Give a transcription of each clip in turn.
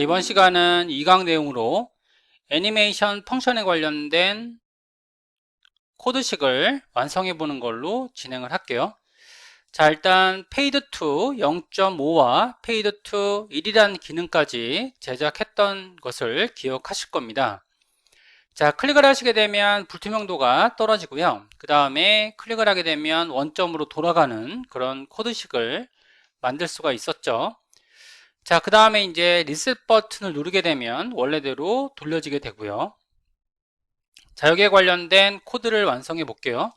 이번 시간은 2강 내용으로 애니메이션 펑션에 관련된 코드식을 완성해 보는 걸로 진행을 할게요. 일단 페이드2 0.5와 페이드2 1이라는 기능까지 제작했던 것을 기억하실 겁니다. 클릭을 하시게 되면 불투명도가 떨어지고요. 그 다음에 클릭을 하게 되면 원점으로 돌아가는 그런 코드식을 만들 수가 있었죠. 그 다음에 이제 리셋 버튼을 누르게 되면 원래대로 돌려지게 되고요. 여기에 관련된 코드를 완성해 볼게요.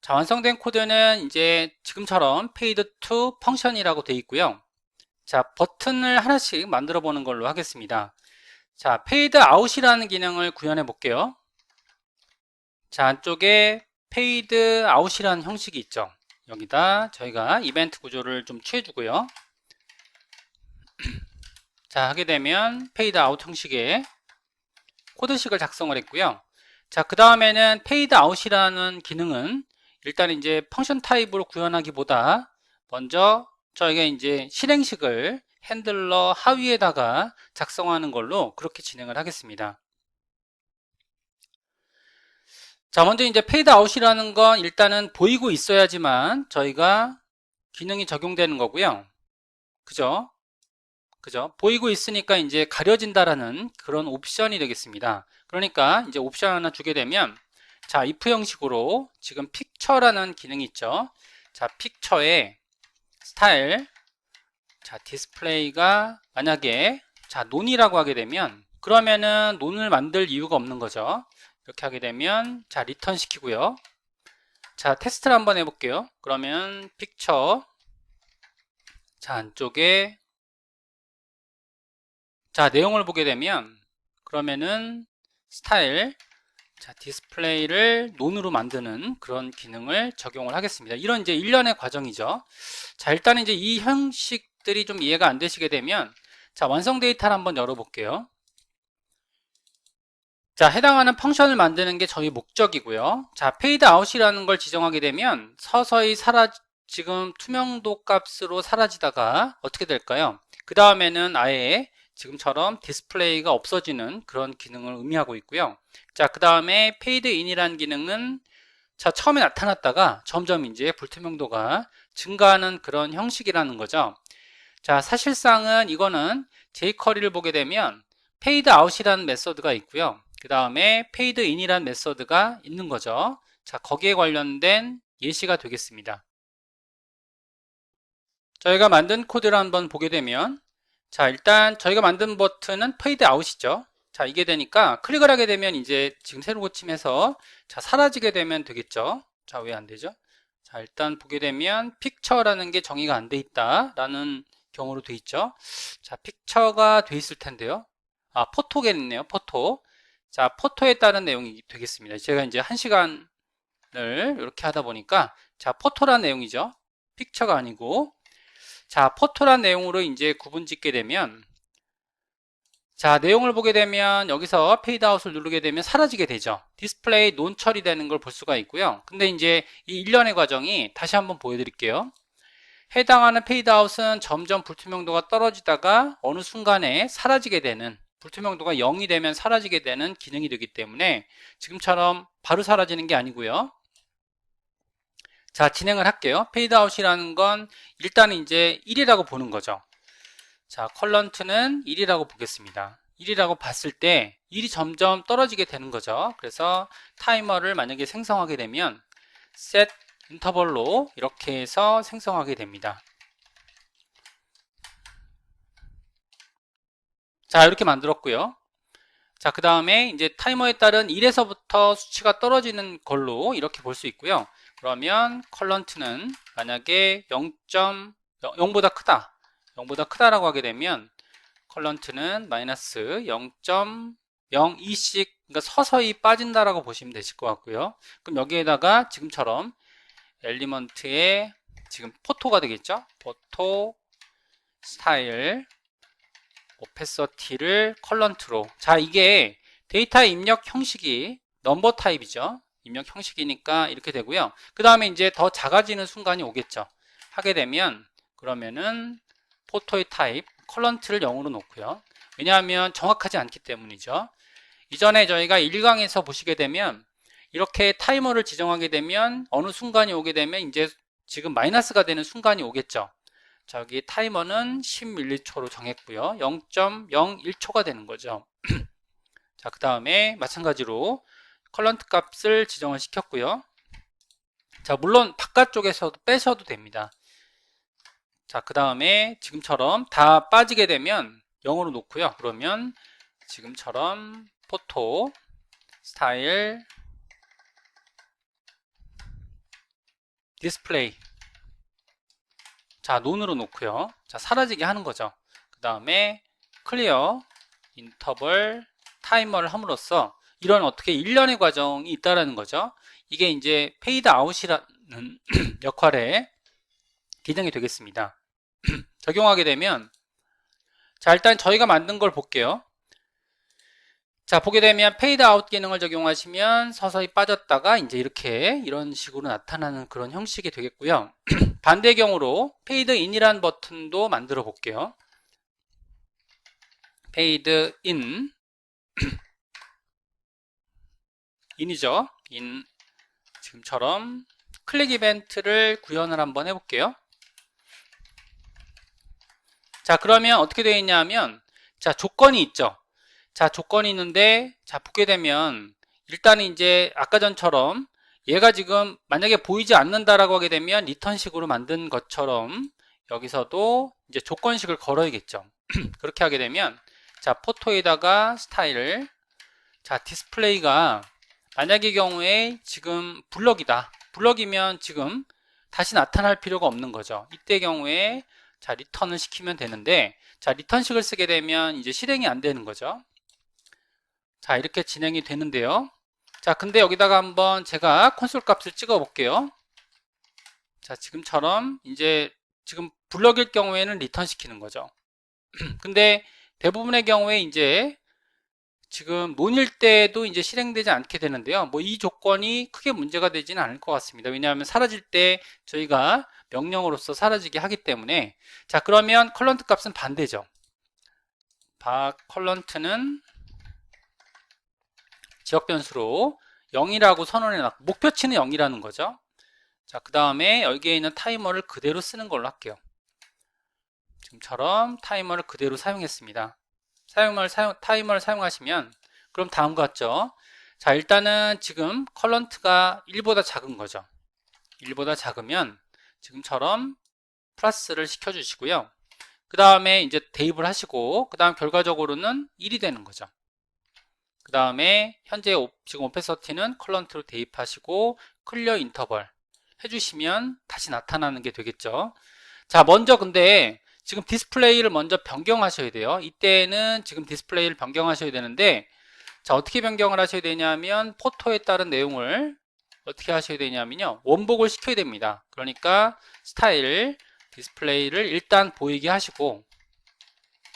완성된 코드는 이제 지금처럼 페이드2 펑션이라고 되어 있고요. 버튼을 하나씩 만들어 보는 걸로 하겠습니다. 페이드 아웃이라는 기능을 구현해 볼게요. 안쪽에 페이드 아웃이라는 형식이 있죠. 여기다 저희가 이벤트 구조를 좀 취해주고요. 하게 되면 페이드 아웃 형식의 코드식을 작성을 했고요. 그 다음에는 페이드 아웃이라는 기능은 일단 이제 펑션 타입으로 구현하기보다 먼저 저희가 이제 실행식을 핸들러 하위에다가 작성하는 걸로 그렇게 진행을 하겠습니다. 먼저 이제 페이드 아웃이라는 건 일단은 보이고 있어야지만 저희가 기능이 적용되는 거고요. 그죠? 보이고 있으니까 이제 가려진다라는 그런 옵션이 되겠습니다. 그러니까 이제 옵션 하나 주게 되면 if 형식으로 지금 픽처라는 기능이 있죠. 픽처에 스타일 디스플레이가 만약에 논이라고 하게 되면 그러면은 논을 만들 이유가 없는 거죠. 이렇게 하게 되면 리턴 시키고요. 테스트를 한번 해볼게요. 그러면 픽처 안쪽에 내용을 보게 되면 그러면은 스타일 디스플레이를 논으로 만드는 그런 기능을 적용을 하겠습니다. 이런 이제 일련의 과정이죠. 일단 이제 이 형식들이 좀 이해가 안 되시게 되면 완성 데이터를 한번 열어볼게요. 해당하는 펑션을 만드는 게 저희 목적이고요. 페이드 아웃이라는 걸 지정하게 되면 서서히 지금 투명도 값으로 사라지다가 어떻게 될까요? 그 다음에는 아예 지금처럼 디스플레이가 없어지는 그런 기능을 의미하고 있고요. 그 다음에 페이드 인이라는 기능은 처음에 나타났다가 점점 이제 불투명도가 증가하는 그런 형식이라는 거죠. 사실상은 이거는 jQuery를 보게 되면 페이드 아웃이라는 메서드가 있고요. 그 다음에 페이드 인이라는 메서드가 있는 거죠. 거기에 관련된 예시가 되겠습니다. 저희가 만든 코드를 한번 보게 되면 일단 저희가 만든 버튼은 페이드 아웃이죠. 이게 되니까 클릭을 하게 되면 이제 지금 새로 고침해서 사라지게 되면 되겠죠. 왜 안 되죠? 일단 보게 되면 픽처라는 게 정의가 안 돼 있다 라는 경우로 돼 있죠. 픽처가 돼 있을 텐데요. 포토겠네요. 포토. 포토에 따른 내용이 되겠습니다. 제가 이제 1시간을 이렇게 하다 보니까 포토라는 내용이죠. 픽처가 아니고 포토란 내용으로 이제 구분 짓게 되면 내용을 보게 되면 여기서 페이드 아웃을 누르게 되면 사라지게 되죠. 디스플레이 논 처리되는 걸 볼 수가 있고요. 근데 이제 이 일련의 과정이 다시 한번 보여드릴게요. 해당하는 페이드 아웃은 점점 불투명도가 떨어지다가 어느 순간에 사라지게 되는 불투명도가 0이 되면 사라지게 되는 기능이 되기 때문에 지금처럼 바로 사라지는 게 아니고요. 진행을 할게요. 페이드 아웃이라는 건 일단 이제 1이라고 보는 거죠. 컬런트는 1이라고 보겠습니다. 1이라고 봤을 때 1이 점점 떨어지게 되는 거죠. 그래서 타이머를 만약에 생성하게 되면 set 인터벌로 이렇게 해서 생성하게 됩니다. 이렇게 만들었고요. 그 다음에 이제 타이머에 따른 1에서부터 수치가 떨어지는 걸로 이렇게 볼 수 있고요. 그러면 컬런트는 만약에 0보다 크다 0보다 크다라고 하게 되면 컬런트는 마이너스 0.02씩 그러니까 서서히 빠진다라고 보시면 되실 것 같고요. 그럼 여기에다가 지금처럼 엘리먼트에 지금 포토가 되겠죠. 포토 스타일 오페서티를 컬런트로 이게 데이터 입력 형식이 넘버 타입이죠. 입력 형식이니까 이렇게 되고요. 그 다음에 이제 더 작아지는 순간이 오겠죠. 하게 되면 그러면은 포토의 타입 컬런트를 0으로 놓고요. 왜냐하면 정확하지 않기 때문이죠. 이전에 저희가 1강에서 보시게 되면 이렇게 타이머를 지정하게 되면 어느 순간이 오게 되면 이제 지금 마이너스가 되는 순간이 오겠죠. 자, 여기 타이머는 10m초로 정했고요. 0.01초가 되는 거죠. 자, 그 다음에 마찬가지로 컬런트 값을 지정을 시켰고요. 자, 물론 바깥쪽에서도 빼셔도 됩니다. 자, 그 다음에 지금처럼 다 빠지게 되면 0으로 놓고요. 그러면 지금처럼 포토, 스타일, 디스플레이. 자, 논으로 놓고요. 자, 사라지게 하는 거죠. 그 다음에 클리어, 인터벌, 타이머를 함으로써 이런 어떻게 일련의 과정이 있다라는 거죠. 이게 이제 페이드 아웃이라는 역할에 기능이 되겠습니다. 적용하게 되면 자, 일단 저희가 만든 걸 볼게요. 자, 보게 되면 페이드 아웃 기능을 적용하시면 서서히 빠졌다가 이제 이렇게 이런 식으로 나타나는 그런 형식이 되겠고요. 반대 경우로 페이드 인이라는 버튼도 만들어 볼게요. 페이드 인 인이죠. 인 지금처럼 클릭 이벤트를 구현을 한번 해볼게요. 자, 그러면 어떻게 되어 있냐 하면 자, 조건이 있죠. 자, 조건이 있는데 자, 보게 되면 일단 이제 아까 전처럼 얘가 지금 만약에 보이지 않는다라고 하게 되면 리턴식으로 만든 것처럼 여기서도 이제 조건식을 걸어야겠죠. 그렇게 하게 되면 자, 포토에다가 스타일을 자, 디스플레이가 만약의 경우에 지금 블럭이다. 블럭이면 지금 다시 나타날 필요가 없는 거죠. 이때 경우에 자, 리턴을 시키면 되는데 자, 리턴식을 쓰게 되면 이제 실행이 안 되는 거죠. 자, 이렇게 진행이 되는데요. 자, 근데 여기다가 한번 제가 콘솔 값을 찍어 볼게요. 자, 지금처럼 이제 지금 블럭일 경우에는 리턴 시키는 거죠. 근데 대부분의 경우에 이제 지금 논일 때도 이제 실행되지 않게 되는데요. 뭐 이 조건이 크게 문제가 되지는 않을 것 같습니다. 왜냐하면 사라질 때 저희가 명령으로서 사라지게 하기 때문에 자, 그러면 컬런트 값은 반대죠. 컬런트는 지역 변수로 0이라고 선언해 놨고 목표치는 0이라는 거죠. 자, 그 다음에 여기에 있는 타이머를 그대로 쓰는 걸로 할게요. 지금처럼 타이머를 그대로 사용했습니다. 타이머를 사용하시면 그럼 다음과 같죠. 자, 일단은 지금 컬런트가 1보다 작은 거죠. 1보다 작으면 지금처럼 플러스를 시켜주시고요. 그 다음에 이제 대입을 하시고 그 다음 결과적으로는 1이 되는 거죠. 그 다음에 현재 지금 오페서티는 컬런트로 대입하시고 클리어 인터벌 해주시면 다시 나타나는 게 되겠죠. 자, 먼저 근데 지금 디스플레이를 먼저 변경하셔야 돼요. 이때는 지금 디스플레이를 변경하셔야 되는데 자, 어떻게 변경을 하셔야 되냐면 포토에 따른 내용을 어떻게 하셔야 되냐면요, 원복을 시켜야 됩니다. 그러니까 스타일 디스플레이를 일단 보이게 하시고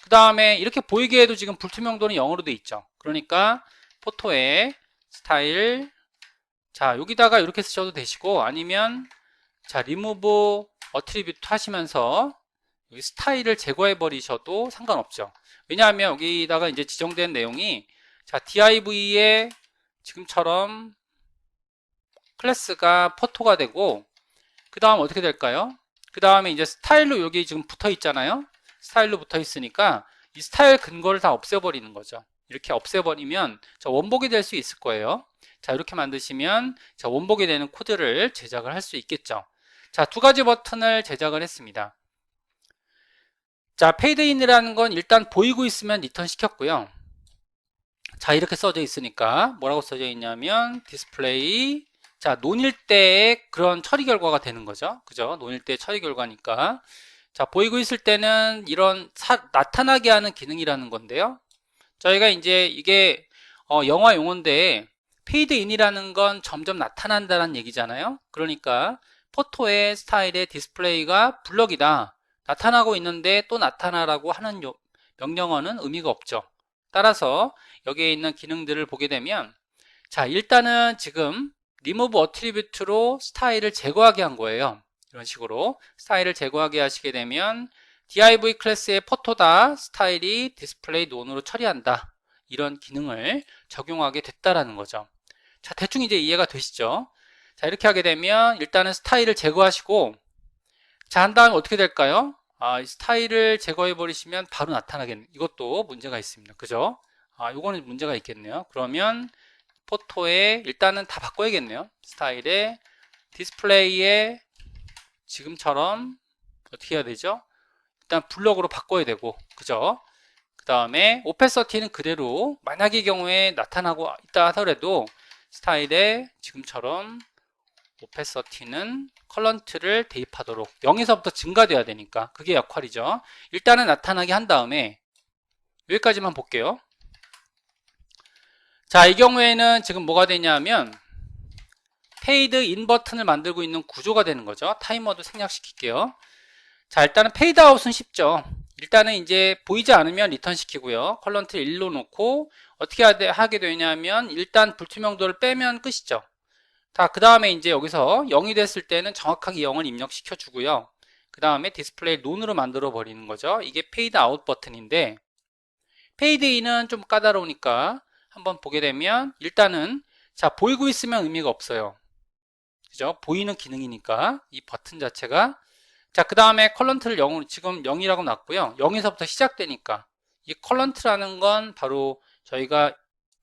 그 다음에 이렇게 보이게 해도 지금 불투명도는 0으로 돼 있죠. 그러니까 포토에 스타일 자, 여기다가 이렇게 쓰셔도 되시고 아니면 자, 리무브 어트리뷰트 하시면서 여기 스타일을 제거해 버리셔도 상관없죠. 왜냐하면 여기다가 이제 지정된 내용이 자, div에 지금처럼 클래스가 포토가 되고 그 다음 어떻게 될까요? 그 다음에 이제 스타일로 여기 지금 붙어 있잖아요. 스타일로 붙어 있으니까 이 스타일 근거를 다 없애버리는 거죠. 이렇게 없애버리면 자, 원복이 될 수 있을 거예요. 자, 이렇게 만드시면 자, 원복이 되는 코드를 제작을 할 수 있겠죠. 자, 두 가지 버튼을 제작을 했습니다. 자, 페이드인이라는 건 일단 보이고 있으면 리턴 시켰고요. 자, 이렇게 써져 있으니까 뭐라고 써져 있냐면 디스플레이 자, 논일 때의 그런 처리 결과가 되는 거죠. 그죠? 논일 때 처리 결과니까 자, 보이고 있을 때는 이런 나타나게 하는 기능이라는 건데요. 저희가 이제 이게 영화 용어인데 페이드인이라는 건 점점 나타난다는 얘기잖아요. 그러니까 포토의 스타일의 디스플레이가 블럭이다. 나타나고 있는데 또 나타나라고 하는 명령어는 의미가 없죠. 따라서 여기에 있는 기능들을 보게 되면 자, 일단은 지금 리무브 어트리뷰트로 스타일을 제거하게 한 거예요. 이런 식으로 스타일을 제거하게 하시게 되면 div 클래스의 포토다 스타일이 디스플레이 논으로 처리한다. 이런 기능을 적용하게 됐다라는 거죠. 자, 대충 이제 이해가 되시죠? 자, 이렇게 하게 되면 일단은 스타일을 제거하시고, 자, 한 다음에 어떻게 될까요? 이 스타일을 제거해 버리시면 바로 나타나겠네. 이것도 문제가 있습니다. 그죠? 요거는 문제가 있겠네요. 그러면 포토에 일단은 다 바꿔야겠네요. 스타일에 디스플레이에 지금처럼 어떻게 해야 되죠? 일단 블럭으로 바꿔야 되고, 그죠? 그 다음에 오페서티는 그대로 만약의 경우에 나타나고 있다 하더라도 스타일에 지금처럼 오페서티는 컬런트를 대입하도록 0에서부터 증가돼야 되니까 그게 역할이죠. 일단은 나타나게 한 다음에 여기까지만 볼게요. 자, 이 경우에는 지금 뭐가 되냐면 페이드 인 버튼을 만들고 있는 구조가 되는 거죠. 타이머도 생략시킬게요. 자, 일단은 페이드 아웃은 쉽죠. 일단은 이제 보이지 않으면 리턴 시키고요. 컬런트 1로 놓고 어떻게 하게 되냐면 일단 불투명도를 빼면 끝이죠. 자, 그 다음에 이제 여기서 0이 됐을 때는 정확하게 0을 입력시켜 주고요. 그 다음에 디스플레이 논으로 만들어 버리는 거죠. 이게 페이드 아웃 버튼인데 페이드 인은 좀 까다로우니까 한번 보게 되면 일단은 자, 보이고 있으면 의미가 없어요. 그죠? 보이는 기능이니까 이 버튼 자체가 자, 그 다음에 컬런트를 0으로 지금 0이라고 놨고요. 0에서부터 시작되니까 이 컬런트라는 건 바로 저희가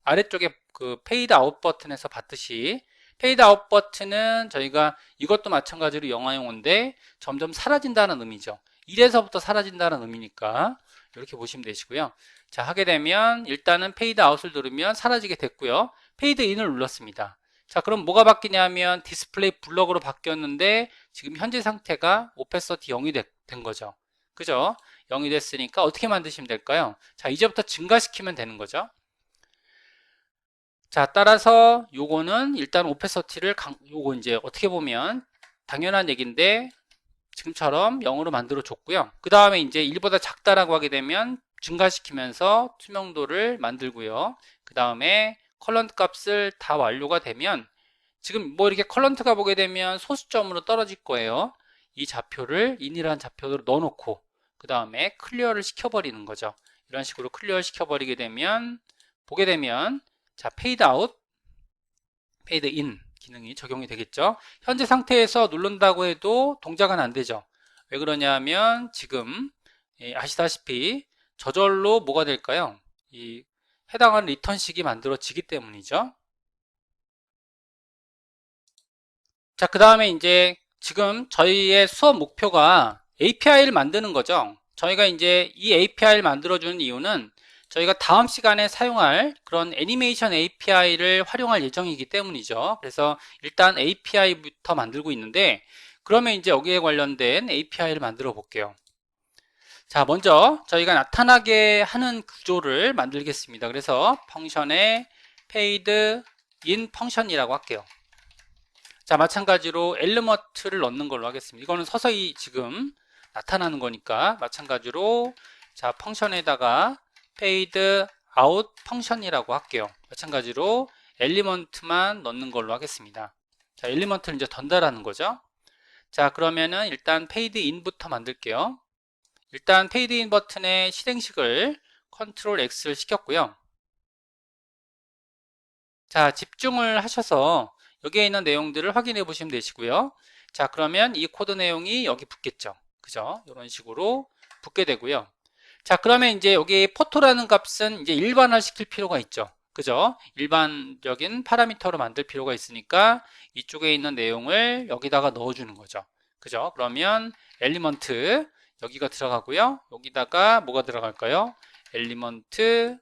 아래쪽에 그 페이드 아웃 버튼에서 봤듯이 페이드 아웃 버튼은 저희가 이것도 마찬가지로 영화용어인데 점점 사라진다는 의미죠. 1에서부터 사라진다는 의미니까 이렇게 보시면 되시고요. 자, 하게 되면 일단은 페이드 아웃을 누르면 사라지게 됐고요. 페이드 인을 눌렀습니다. 자, 그럼 뭐가 바뀌냐면 디스플레이 블럭으로 바뀌었는데 지금 현재 상태가 오페서티 0이 된 거죠. 그죠? 0이 됐으니까 어떻게 만드시면 될까요? 자, 이제부터 증가시키면 되는 거죠. 자, 따라서 요거는 일단 오페서티를 요거 이제 어떻게 보면 당연한 얘기인데 지금처럼 0으로 만들어 줬고요. 그 다음에 이제 1보다 작다라고 하게 되면 증가시키면서 투명도를 만들고요. 그 다음에 컬런트 값을 다 완료가 되면 지금 뭐 이렇게 컬런트가 보게 되면 소수점으로 떨어질 거예요. 이 좌표를 인이라는 좌표로 넣어놓고 그 다음에 클리어를 시켜버리는 거죠. 이런 식으로 클리어 시켜버리게 되면 보게 되면 자, 페이드 아웃, 페이드 인 기능이 적용이 되겠죠. 현재 상태에서 누른다고 해도 동작은 안 되죠. 왜 그러냐면 지금 아시다시피 저절로 뭐가 될까요? 이 해당하는 리턴식이 만들어지기 때문이죠. 자, 그 다음에 이제 지금 저희의 수업 목표가 API를 만드는 거죠. 저희가 이제 이 API를 만들어주는 이유는 저희가 다음 시간에 사용할 그런 애니메이션 API를 활용할 예정이기 때문이죠. 그래서 일단 API부터 만들고 있는데 그러면 이제 여기에 관련된 API를 만들어 볼게요. 자, 먼저 저희가 나타나게 하는 구조를 만들겠습니다. 그래서 펑션에 paid in 펑션이라고 할게요. 자, 마찬가지로 엘리먼트를 넣는 걸로 하겠습니다. 이거는 서서히 지금 나타나는 거니까 마찬가지로 자, 펑션에다가 paid out 펑션이라고 할게요. 마찬가지로 엘리먼트만 넣는 걸로 하겠습니다. 자, 엘리먼트를 이제 전달하는 거죠. 자, 그러면은 일단 paid in부터 만들게요. 일단 paid in 버튼의 실행식을 컨트롤 X를 시켰고요. 자, 집중을 하셔서 여기에 있는 내용들을 확인해 보시면 되시고요. 자, 그러면 이 코드 내용이 여기 붙겠죠. 그죠? 이런 식으로 붙게 되고요. 자, 그러면 이제 여기 포토라는 값은 이제 일반화 시킬 필요가 있죠. 그죠? 일반적인 파라미터로 만들 필요가 있으니까 이쪽에 있는 내용을 여기다가 넣어주는 거죠. 그죠? 그러면 엘리먼트 여기가 들어가고요. 여기다가 뭐가 들어갈까요? 엘리먼트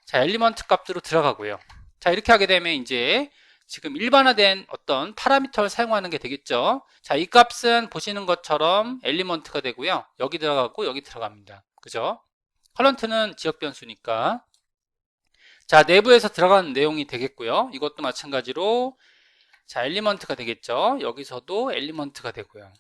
자, 엘리먼트 값으로 들어가고요. 자, 이렇게 하게 되면 이제 지금 일반화된 어떤 파라미터를 사용하는 게 되겠죠. 자, 이 값은 보시는 것처럼 엘리먼트가 되고요. 여기 들어가고 여기 들어갑니다. 그죠? 컬런트는 지역 변수니까. 자, 내부에서 들어가는 내용이 되겠고요. 이것도 마찬가지로 자, 엘리먼트가 되겠죠. 여기서도 엘리먼트가 되고요.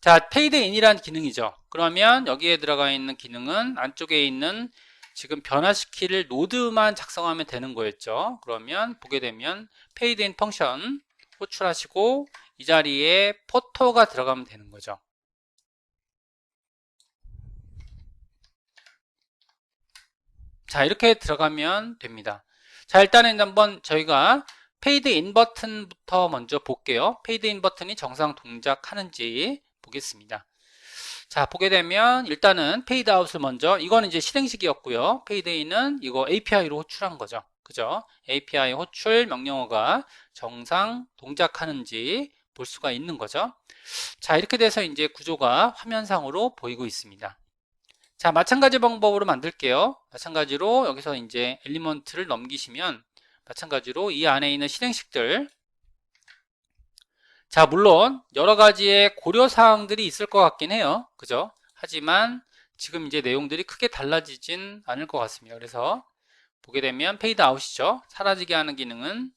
자, 페이드 인이라는 기능이죠. 그러면 여기에 들어가 있는 기능은 안쪽에 있는 지금 변화시킬 노드만 작성하면 되는 거였죠. 그러면 보게 되면 페이드 인 펑션 호출하시고 이 자리에 포토가 들어가면 되는 거죠. 자, 이렇게 들어가면 됩니다. 자, 일단은 한번 저희가 페이드 인 버튼부터 먼저 볼게요. 페이드 인 버튼이 정상 동작하는지 보겠습니다. 자, 보게 되면 일단은 페이드 아웃을 먼저, 이거는 이제 실행식이었고요. 페이드 인은 이거 API로 호출한 거죠. 그죠? API 호출 명령어가 정상 동작하는지 볼 수가 있는 거죠. 자, 이렇게 돼서 이제 구조가 화면상으로 보이고 있습니다. 자, 마찬가지 방법으로 만들게요. 마찬가지로 여기서 이제 엘리먼트를 넘기시면 마찬가지로 이 안에 있는 실행식들, 자, 물론 여러 가지의 고려사항들이 있을 것 같긴 해요. 그죠? 하지만 지금 이제 내용들이 크게 달라지진 않을 것 같습니다. 그래서 보게 되면 페이드 아웃이죠. 사라지게 하는 기능은,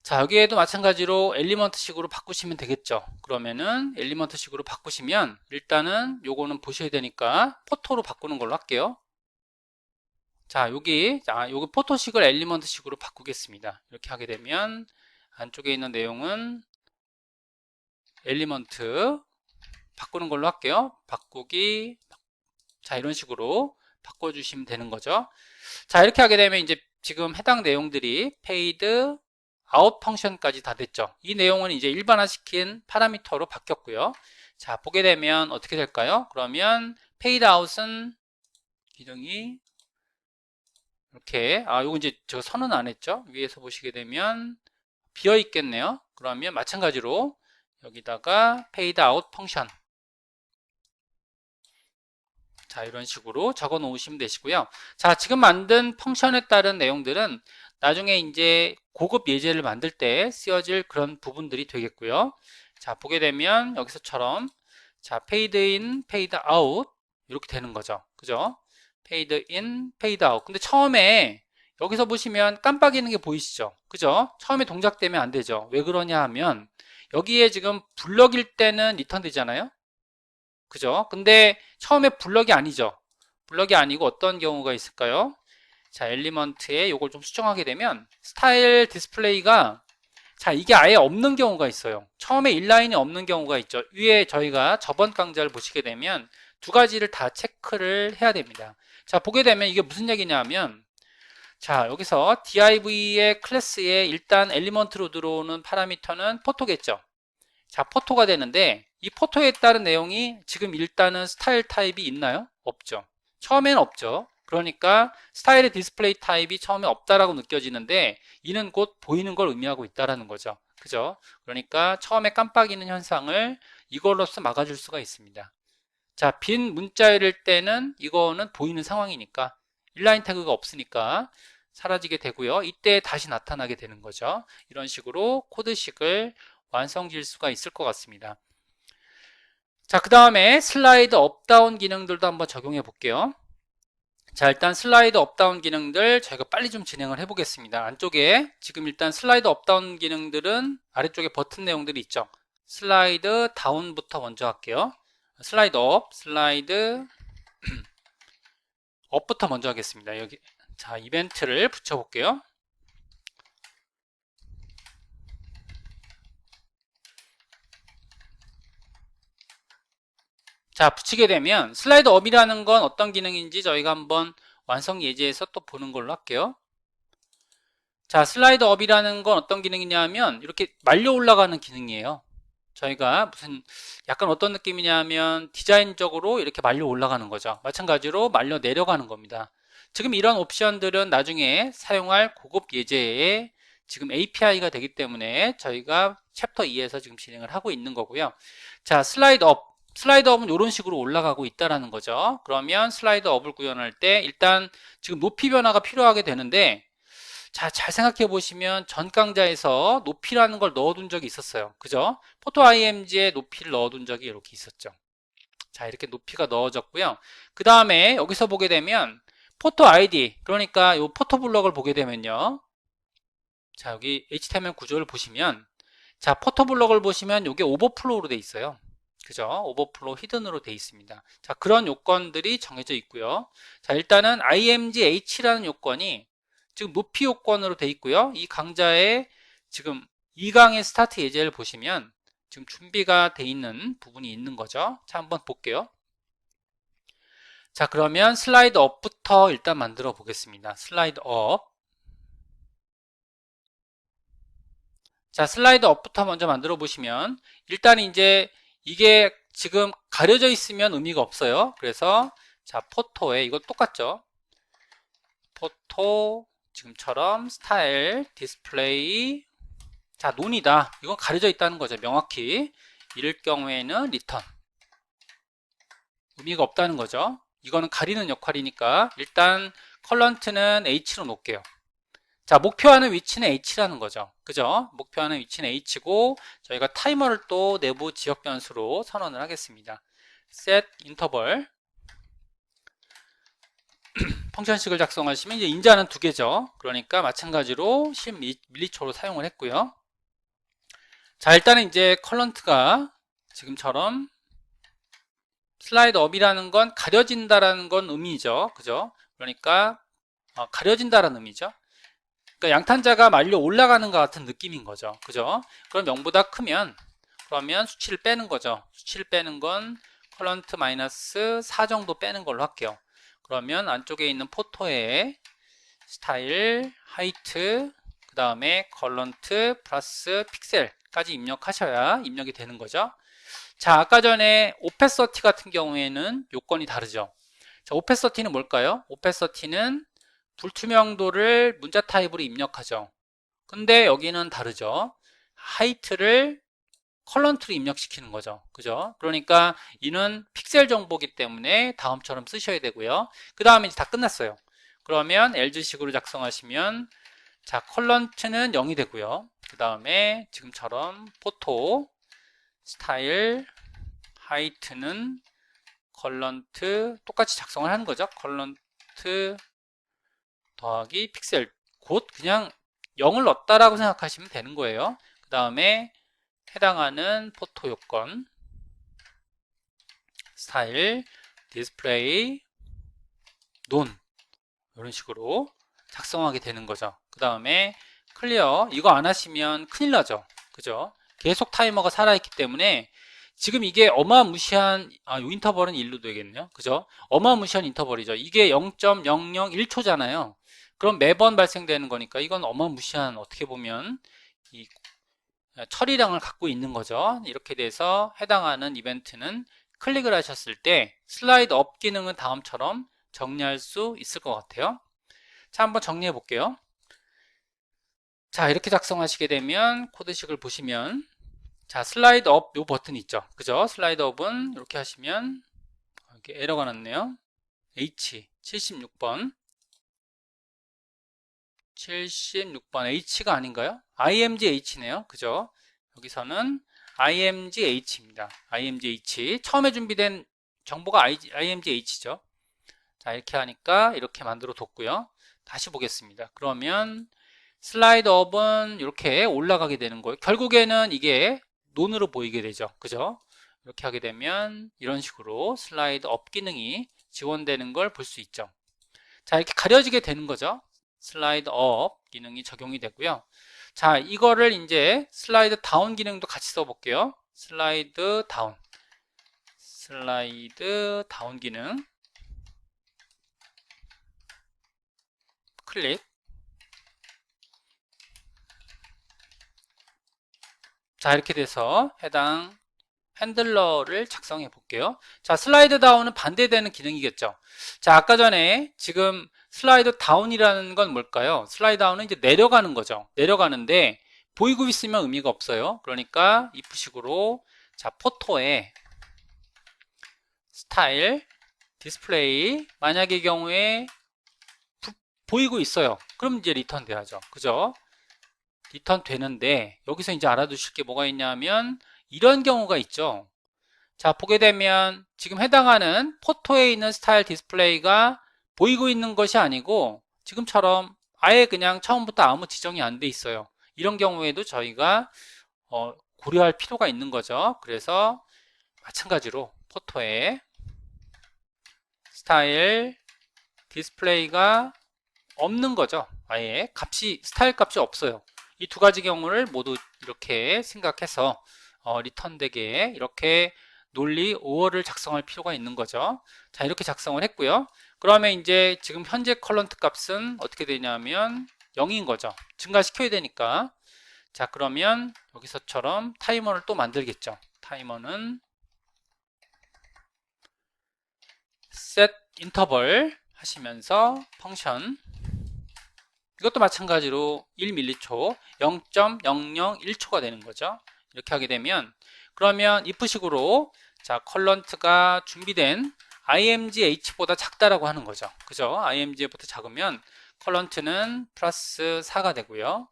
자, 여기에도 마찬가지로 엘리먼트 식으로 바꾸시면 되겠죠. 그러면은 엘리먼트 식으로 바꾸시면 일단은 요거는 보셔야 되니까 포토로 바꾸는 걸로 할게요. 자, 여기 포토식을 엘리먼트 식으로 바꾸겠습니다. 이렇게 하게 되면 안쪽에 있는 내용은 엘리먼트 바꾸는 걸로 할게요. 바꾸기. 자, 이런 식으로 바꿔주시면 되는 거죠. 자, 이렇게 하게 되면 이제 지금 해당 내용들이 페이드 아웃 펑션까지 다 됐죠. 이 내용은 이제 일반화시킨 파라미터로 바뀌었고요. 자, 보게 되면 어떻게 될까요? 그러면 페이드 아웃은 기능이 이렇게, 요거 이제 저 선언 안 했죠. 위에서 보시게 되면 비어 있겠네요. 그러면 마찬가지로 여기다가 페이드 아웃 펑션, 자, 이런 식으로 적어 놓으시면 되시고요. 자, 지금 만든 펑션에 따른 내용들은 나중에 이제 고급 예제를 만들 때 쓰여질 그런 부분들이 되겠고요. 자, 보게 되면 여기서처럼, 자, 페이드 인, 페이드 아웃 이렇게 되는 거죠. 그죠? 페이드 인, 페이드 아웃. 근데 처음에 여기서 보시면 깜빡이는 게 보이시죠? 그죠? 처음에 동작되면 안 되죠. 왜 그러냐 하면 여기에 지금 블럭일 때는 리턴 되잖아요. 그죠? 근데 처음에 블럭이 아니죠. 블럭이 아니고 어떤 경우가 있을까요? 자, 엘리먼트에 이걸 좀 수정하게 되면 스타일 디스플레이가, 자, 이게 아예 없는 경우가 있어요. 처음에 인라인이 없는 경우가 있죠. 위에 저희가 저번 강좌를 보시게 되면 두 가지를 다 체크를 해야 됩니다. 자, 보게 되면 이게 무슨 얘기냐면, 자, 여기서 div의 클래스에 일단 엘리먼트로 들어오는 파라미터는 포토겠죠. 자, 포토가 되는데 이 포토에 따른 내용이 지금 일단은 스타일 타입이 있나요? 없죠. 처음에는 없죠. 그러니까 스타일의 디스플레이 타입이 처음에 없다라고 느껴지는데 이는 곧 보이는 걸 의미하고 있다라는 거죠. 그죠? 그러니까 처음에 깜빡이는 현상을 이걸로써 막아줄 수가 있습니다. 자, 빈 문자일 때는 이거는 보이는 상황이니까 인라인 태그가 없으니까 사라지게 되고요. 이때 다시 나타나게 되는 거죠. 이런 식으로 코드식을 완성 지을 수가 있을 것 같습니다. 자, 그 다음에 슬라이드 업다운 기능들도 한번 적용해 볼게요. 자, 일단 슬라이드 업다운 기능들 저희가 빨리 좀 진행을 해 보겠습니다. 안쪽에 지금 일단 슬라이드 업다운 기능들은 아래쪽에 버튼 내용들이 있죠. 슬라이드 다운부터 먼저 할게요. 슬라이드 업, 슬라이드 업부터 먼저 하겠습니다. 여기, 자, 이벤트를 붙여 볼게요. 자, 붙이게 되면 슬라이드 업이라는 건 어떤 기능인지 저희가 한번 완성 예제에서 또 보는 걸로 할게요. 자, 슬라이드 업이라는 건 어떤 기능이냐 하면 이렇게 말려 올라가는 기능이에요. 저희가 무슨 약간 어떤 느낌이냐면 디자인적으로 이렇게 말려 올라가는 거죠. 마찬가지로 말려 내려가는 겁니다. 지금 이런 옵션들은 나중에 사용할 고급 예제에 지금 API가 되기 때문에 저희가 챕터 2에서 지금 진행을 하고 있는 거고요. 자, 슬라이드 업은 이런 식으로 올라가고 있다라는 거죠. 그러면 슬라이드 업을 구현할 때 일단 지금 높이 변화가 필요하게 되는데, 자, 잘 생각해 보시면 전 강좌에서 높이라는 걸 넣어둔 적이 있었어요. 그죠? 포토 IMG에 높이를 넣어둔 적이 이렇게 있었죠. 자, 이렇게 높이가 넣어졌고요. 그 다음에 여기서 보게 되면 포토 ID, 그러니까 이 포토 블럭을 보게 되면요. 자, 여기 HTML 구조를 보시면, 자, 포토 블럭을 보시면 이게 오버플로우로 돼 있어요. 그죠? 오버플로우 히든으로 돼 있습니다. 자, 그런 요건들이 정해져 있고요. 자, 일단은 IMGH라는 요건이 지금 높이 요건으로 돼 있고요. 이 강좌에 지금 2강의 스타트 예제를 보시면 지금 준비가 돼 있는 부분이 있는 거죠. 자, 한번 볼게요. 자, 그러면 슬라이드 업부터 일단 만들어 보겠습니다. 슬라이드 업. 자, 슬라이드 업부터 먼저 만들어 보시면 일단 이제 이게 지금 가려져 있으면 의미가 없어요. 그래서 자, 포토에 이거 똑같죠? 포토 지금처럼 스타일 디스플레이 자, 논이다. 이건 가려져 있다는 거죠. 명확히. 이럴 경우에는 리턴. 의미가 없다는 거죠. 이거는 가리는 역할이니까 일단 컬런트는 H로 놓을게요. 자, 목표하는 위치는 H라는 거죠. 그죠? 목표하는 위치는 H고 저희가 타이머를 또 내부 지역 변수로 선언을 하겠습니다. set interval 펑션식을 작성하시면 이제 인자는 두 개죠. 그러니까 마찬가지로 10m초로 사용을 했고요. 자, 일단은 이제 컬런트가 지금처럼 슬라이드 업이라는 건 가려진다라는 건 의미죠. 그죠? 그러니까 가려진다라는 의미죠. 그러니까 양탄자가 말려 올라가는 것 같은 느낌인 거죠. 그죠? 그럼 0보다 크면 그러면 수치를 빼는 거죠. 수치를 빼는 건 컬런트 마이너스 4 정도 빼는 걸로 할게요. 그러면 안쪽에 있는 포토에 스타일, 하이트, 그 다음에 컬런트 플러스 픽셀까지 입력하셔야 입력이 되는 거죠. 자, 아까 전에 오페서티 같은 경우에는 요건이 다르죠. 자, 오페서티는 뭘까요? 오페서티는 불투명도를 문자 타입으로 입력하죠. 근데 여기는 다르죠. 하이트를 컬런트로 입력시키는 거죠. 그죠? 그러니까 이는 픽셀 정보기 때문에 다음처럼 쓰셔야 되고요. 그 다음에 이제 다 끝났어요. 그러면 LG식으로 작성하시면 자, 컬런트는 0이 되고요. 그 다음에 지금처럼 포토 스타일 하이트는 컬런트 똑같이 작성을 하는 거죠. 컬런트 더하기 픽셀 곧 그냥 0을 넣었다라고 생각하시면 되는 거예요. 그 다음에 해당하는 포토 요건 스타일 디스플레이 논 이런 식으로 작성하게 되는 거죠. 그 다음에 클리어 이거 안 하시면 큰일 나죠. 그죠? 계속 타이머가 살아있기 때문에 지금 이게 어마무시한 요 인터벌은 1로 되겠네요. 그죠? 어마무시한 인터벌이죠. 이게 0.001초잖아요. 그럼 매번 발생되는 거니까 이건 어마무시한 어떻게 보면 이 처리량을 갖고 있는 거죠. 이렇게 돼서 해당하는 이벤트는 클릭을 하셨을 때 슬라이드 업 기능은 다음처럼 정리할 수 있을 것 같아요. 자, 한번 정리해 볼게요. 자, 이렇게 작성하시게 되면 코드식을 보시면 자, 슬라이드 업 요 버튼 있죠. 그죠? 슬라이드 업은 이렇게 하시면 이렇게 에러가 났네요. H 76번 76번 H가 아닌가요? IMGH네요. 그죠? 여기서는 IMGH입니다. IMGH 처음에 준비된 정보가 IMGH죠. 자, 이렇게 하니까 이렇게 만들어 뒀고요. 다시 보겠습니다. 그러면 슬라이드 업은 이렇게 올라가게 되는 거예요. 결국에는 이게 논으로 보이게 되죠. 그죠? 이렇게 하게 되면 이런 식으로 슬라이드 업 기능이 지원되는 걸 볼 수 있죠. 자, 이렇게 가려지게 되는 거죠. 슬라이드 업 기능이 적용이 되고요. 자, 이거를 이제 슬라이드 다운 기능도 같이 써볼게요. 슬라이드 다운 기능 클릭. 자, 이렇게 돼서 해당 핸들러를 작성해 볼게요. 자, 슬라이드 다운은 반대되는 기능이겠죠. 자, 아까 전에 지금 슬라이드 다운이라는 건 뭘까요? 슬라이드 다운은 이제 내려가는 거죠. 내려가는데 보이고 있으면 의미가 없어요. 그러니까 if식으로 자, 포토에 스타일 디스플레이 만약의 경우에 보이고 있어요. 그럼 이제 리턴 돼야죠. 그죠? 리턴 되는데 여기서 이제 알아두실 게 뭐가 있냐면 이런 경우가 있죠. 자, 보게 되면 지금 해당하는 포토에 있는 스타일 디스플레이가 보이고 있는 것이 아니고 지금처럼 아예 그냥 처음부터 아무 지정이 안 돼 있어요. 이런 경우에도 저희가 고려할 필요가 있는 거죠. 그래서 마찬가지로 포토에 스타일 디스플레이가 없는 거죠. 아예 스타일 값이 없어요. 이 두 가지 경우를 모두 이렇게 생각해서 리턴 되게 이렇게 논리 5어를 작성할 필요가 있는 거죠. 자, 이렇게 작성을 했고요. 그러면 이제 지금 현재 컬런트 값은 어떻게 되냐면 0인 거죠. 증가시켜야 되니까. 자, 그러면 여기서처럼 타이머를 또 만들겠죠. 타이머는 set interval 하시면서 펑션, 이것도 마찬가지로 1밀리초 0.001초가 되는 거죠. 이렇게 하게 되면, 그러면 if식으로 자, 컬런트가 준비된 imgh보다 작다라고 하는 거죠. 그죠? img보다 작으면 컬런트는 플러스 4가 되고요.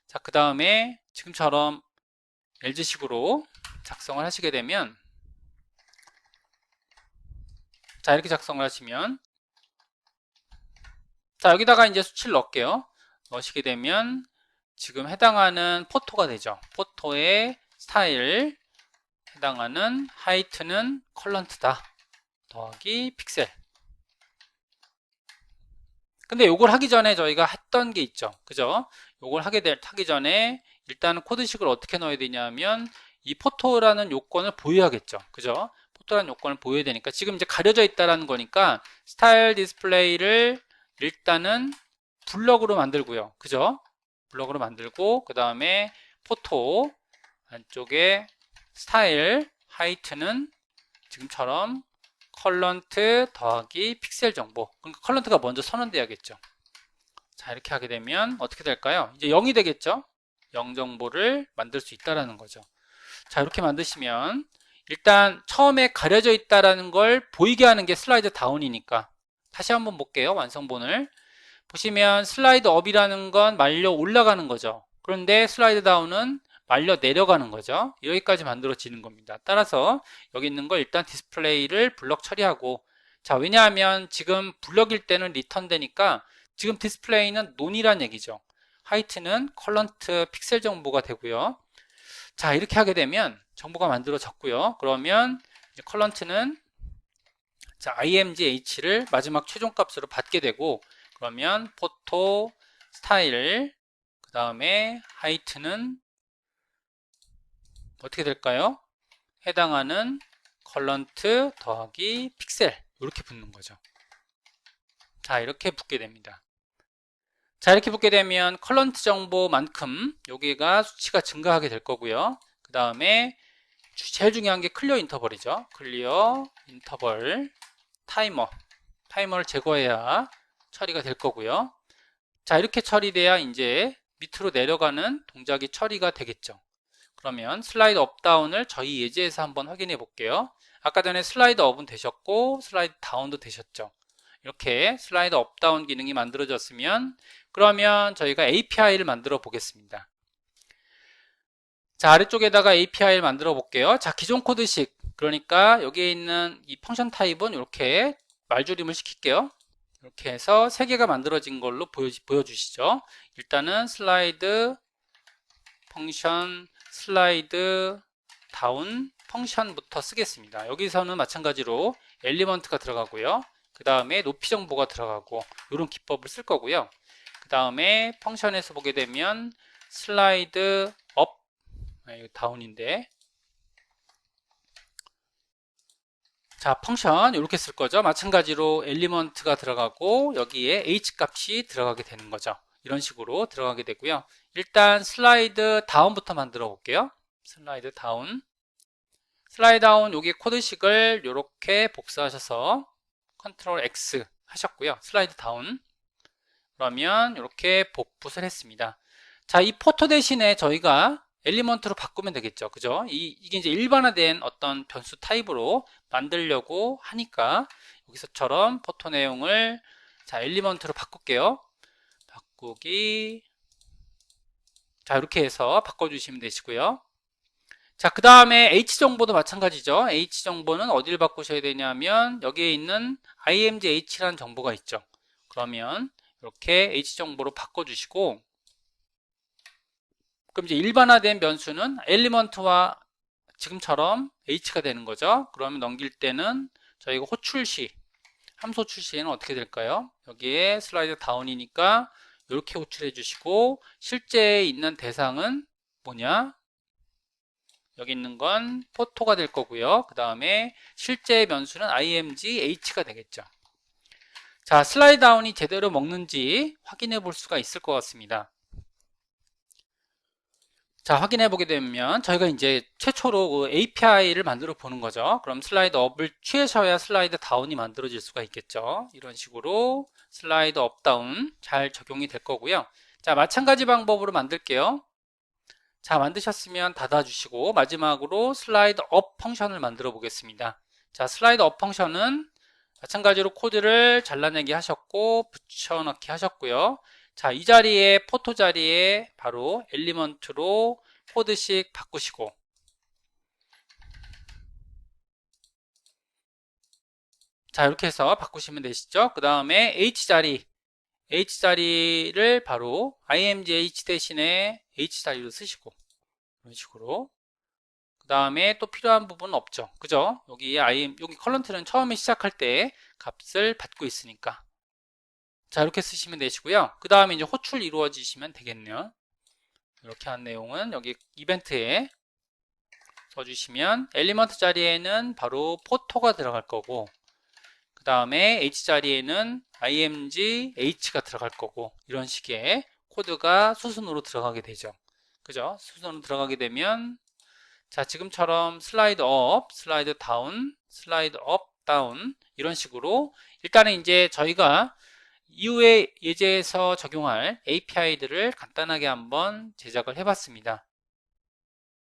자, 그 다음에 지금처럼 else식으로 작성을 하시게 되면, 자, 이렇게 작성을 하시면, 자, 여기다가 이제 수치를 넣을게요. 넣으시게 되면 지금 해당하는 포토가 되죠. 포토의 스타일 해당하는 하이트는 컬런트다 더하기 픽셀. 근데 요걸 하기 전에 저희가 했던 게 있죠. 그죠? 요걸 하기 전에 일단 코드식을 어떻게 넣어야 되냐면 이 포토라는 요건을 보유하겠죠. 그죠? 포토라는 요건을 보여야 되니까 지금 이제 가려져 있다라는 거니까 스타일 디스플레이를 일단은 블럭으로 만들고요. 그죠? 블럭으로 만들고 그 다음에 포토 안쪽에 스타일 하이트는 지금처럼 컬런트 더하기 픽셀 정보. 그러니까 컬런트가 먼저 선언돼야겠죠. 자, 이렇게 하게 되면 어떻게 될까요? 이제 0이 되겠죠? 0 정보를 만들 수 있다라는 거죠. 자, 이렇게 만드시면 일단 처음에 가려져 있다라는 걸 보이게 하는 게 슬라이드 다운이니까 다시 한번 볼게요. 완성본을 보시면 슬라이드 업이라는 건 말려 올라가는 거죠. 그런데 슬라이드 다운은 말려 내려가는 거죠. 여기까지 만들어지는 겁니다. 따라서 여기 있는 걸 일단 디스플레이를 블럭 처리하고, 자, 왜냐하면 지금 블럭일 때는 리턴 되니까 지금 디스플레이는 논이란 얘기죠. 하이트는 컬런트 픽셀 정보가 되고요. 자, 이렇게 하게 되면 정보가 만들어졌고요. 그러면 이제 컬런트는 자, imgh를 마지막 최종값으로 받게 되고, 그러면 포토 스타일 그 다음에 하이트는 어떻게 될까요? 해당하는 컬런트 더하기 픽셀, 이렇게 붙는 거죠. 자, 이렇게 붙게 됩니다. 자, 이렇게 붙게 되면 컬런트 정보만큼 여기가 수치가 증가하게 될 거고요. 그 다음에 제일 중요한 게 클리어 인터벌이죠. 클리어 인터벌 타이머를 제거해야 처리가 될 거고요. 자, 이렇게 처리돼야 이제 밑으로 내려가는 동작이 처리가 되겠죠. 그러면 슬라이드 업 다운을 저희 예제에서 한번 확인해 볼게요. 아까 전에 슬라이드 업은 되셨고 슬라이드 다운도 되셨죠. 이렇게 슬라이드 업 다운 기능이 만들어졌으면 그러면 저희가 API를 만들어 보겠습니다. 자, 아래쪽에다가 API를 만들어 볼게요. 자, 기존 코드식, 그러니까 여기에 있는 이 펑션 타입은 이렇게 말조림을 시킬게요. 이렇게 해서 3개가 만들어진 걸로 보여주시죠. 일단은 슬라이드 펑션 슬라이드 다운 펑션부터 쓰겠습니다. 여기서는 마찬가지로 엘리먼트가 들어가고요. 그 다음에 높이 정보가 들어가고 이런 기법을 쓸 거고요. 그 다음에 펑션에서 보게 되면 슬라이드 업, 이거 다운인데, 자, 펑션 이렇게 쓸 거죠. 마찬가지로 엘리먼트가 들어가고 여기에 h 값이 들어가게 되는 거죠. 이런 식으로 들어가게 되고요. 일단 슬라이드 다운부터 만들어 볼게요. 슬라이드 다운 여기 코드식을 이렇게 복사하셔서 컨트롤 X 하셨고요. 슬라이드 다운, 그러면 이렇게 복붙을 했습니다. 자, 이 포토 대신에 저희가 엘리먼트로 바꾸면 되겠죠. 그죠? 이게 이제 일반화된 어떤 변수 타입으로 만들려고 하니까 여기서처럼 포토 내용을 자, 엘리먼트로 바꿀게요. 바꾸기. 자, 이렇게 해서 바꿔주시면 되시고요. 자, 그 다음에 H정보도 마찬가지죠. H정보는 어디를 바꾸셔야 되냐면 여기에 있는 imgh라는 정보가 있죠. 그러면 이렇게 H정보로 바꿔주시고, 그럼 이제 일반화된 변수는 엘리먼트와 지금처럼 h가 되는 거죠. 그러면 넘길 때는 저희가 호출시, 함수 출시에는 어떻게 될까요? 여기에 슬라이드 다운이니까 이렇게 호출해 주시고, 실제 있는 대상은 뭐냐? 여기 있는 건 포토가 될 거고요. 그 다음에 실제 변수는 img h가 되겠죠. 자, 슬라이드 다운이 제대로 먹는지 확인해 볼 수가 있을 것 같습니다. 자, 확인해 보게 되면 저희가 이제 최초로 그 API를 만들어 보는 거죠. 그럼 슬라이드 업을 취해서야 슬라이드 다운이 만들어질 수가 있겠죠. 이런 식으로 슬라이드 업 다운 잘 적용이 될 거고요. 자, 마찬가지 방법으로 만들게요. 자, 만드셨으면 닫아주시고 마지막으로 슬라이드 업 펑션을 만들어 보겠습니다. 자, 슬라이드 업 펑션은 마찬가지로 코드를 잘라내기 하셨고 붙여넣기 하셨고요. 자, 이 자리에 포토 자리에 바로 엘리먼트로 코드식 바꾸시고, 자, 이렇게 해서 바꾸시면 되시죠. 그 다음에 H자리를 바로 imgh 대신에 H자리로 쓰시고, 이런 식으로. 그 다음에 또 필요한 부분은 없죠. 그죠? 여기 컬런트는 처음에 시작할 때 값을 받고 있으니까. 자, 이렇게 쓰시면 되시고요. 그 다음에 이제 호출 이루어지시면 되겠네요. 이렇게 한 내용은 여기 이벤트에 써주시면 엘리먼트 자리에는 바로 포토가 들어갈 거고, 그 다음에 H 자리에는 img h가 들어갈 거고, 이런 식의 코드가 수순으로 들어가게 되죠. 그죠? 수순으로 들어가게 되면, 자, 지금처럼 슬라이드 업, 슬라이드 다운, 슬라이드 업, 다운, 이런 식으로 일단은 이제 저희가 이후에 예제에서 적용할 API들을 간단하게 한번 제작을 해봤습니다.